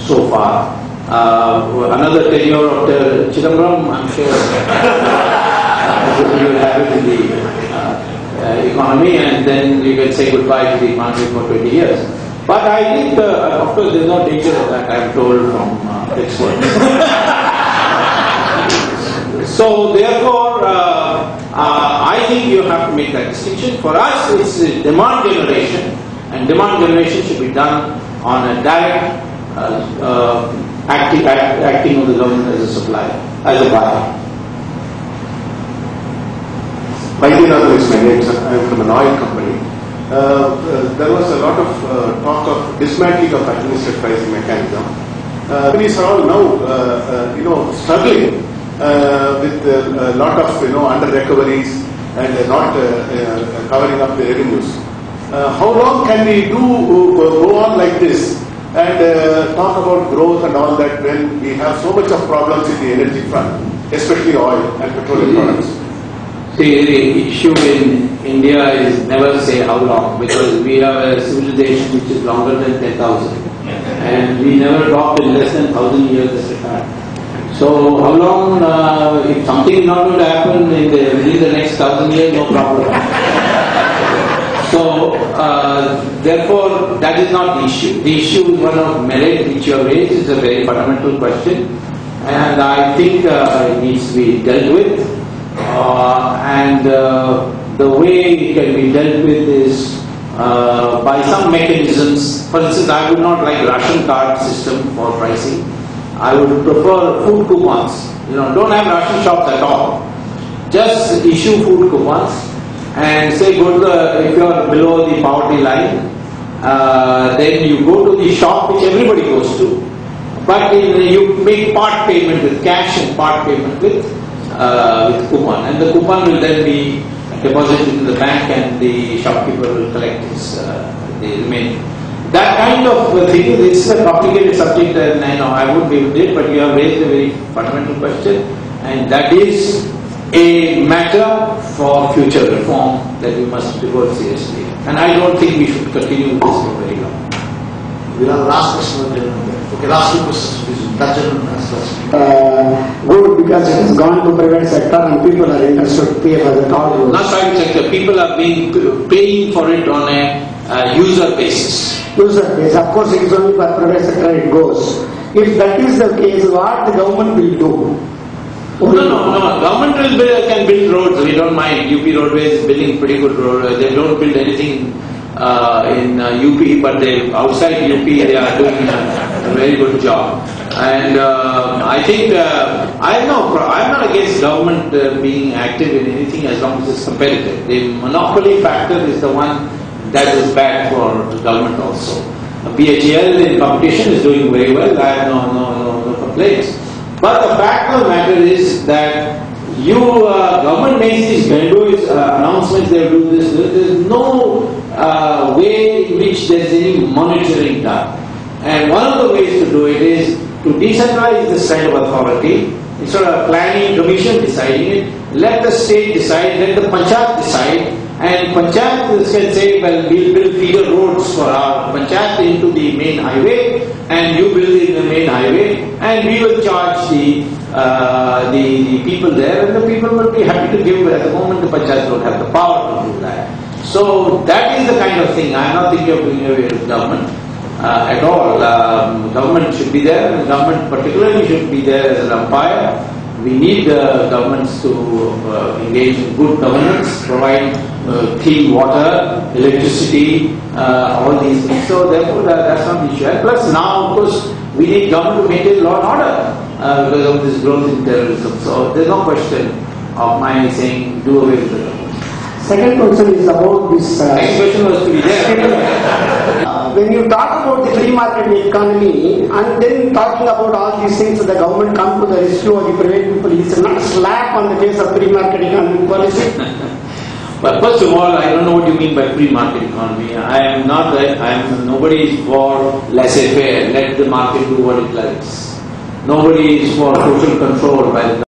so far. Another tenure of the Chidambaram, I'm sure you will have it in the economy, and then you can say goodbye to the economy for 20 years. But I think, of course, there is no danger of that, I am told from experts. So therefore, I think you have to make that distinction. For us, it's demand generation, and demand generation should be done on a direct acting on the government as a supplier, as a buyer. Vaidyanathan is my name, sir. I am from an oil company. There was a lot of talk of dismantling of administrative pricing mechanism. Companies are all now, struggling with a lot of, under recoveries and not covering up the revenues. How long can we go on like this and talk about growth and all that when we have so much of problems in the energy front, especially oil and petroleum products? See, the issue in India is never say how long, because we have a civilization which is longer than 10,000, and we never dropped in less than 1,000 years as a time. So how long, if something is not going to happen within the next 1,000 years, no problem. So, therefore, that is not the issue. The issue is one of merit, which you have raised. It's a very fundamental question, and I think it needs to be dealt with. The way it can be dealt with is by some mechanisms. For instance, I would not like ration card system for pricing. I would prefer food coupons. Don't have ration shops at all. Just issue food coupons and say, if you are below the poverty line, then you go to the shop which everybody goes to. But you make part payment with cash and part payment with coupon, and the coupon will then be deposited in the bank, and the shopkeeper will collect the remaining. That kind of thing, it's a complicated subject, and I know I wouldn't be able to do it, but you have raised a very fundamental question, and that is a matter for future reform that we must devote seriously. And I don't think we should continue with this for very long. We'll have the last question. Okay, last two questions, please. Good, because it has gone to private sector and people are interested to pay for the toll. Not private sector, people are paying for it on a user basis. User base, of course, it is only for private sector it goes. If that is the case, what the government will do? No. Government can build roads. We don't mind. UP Roadways is building pretty good roads. They don't build anything in UP, but outside UP they are doing a very good job. And I think I'm not against government being active in anything as long as it's competitive. The monopoly factor is the one that is bad for the government also. BHEL in competition is doing very well. I have no complaints. But the fact of the matter is that government makes these grandiose announcements, they will do this. There is no way in which there is any monitoring done. And one of the ways to do it is to decentralize this kind of authority. Instead of planning commission deciding it, let the state decide, let the panchayat decide, and panchayat can say, well, we'll build feeder roads for our panchayat into the main highway, and you build in the main highway, and we will charge the people there, and the people will be happy to give. At the moment, the panchayat don't have the power to do that. So that is the kind of thing. I am not thinking of doing away with government at all. Government should be there, and government particularly should be there as an umpire. We need governments to engage in good governance, provide clean water, electricity, all these things. So therefore, that's not the issue. And plus, now of course we need government to maintain law and order because of this growth in terrorism. So there's no question of my saying do away with the government. Second question is about this. Next question was to be there. When you talk about the free market economy and then talking about all these things, the government come to the rescue of the private people, it's not a slap on the face of free market economy policy. But first of all, I don't know what you mean by free market economy. Nobody is for laissez-faire, let the market do what it likes. Nobody is for social control by the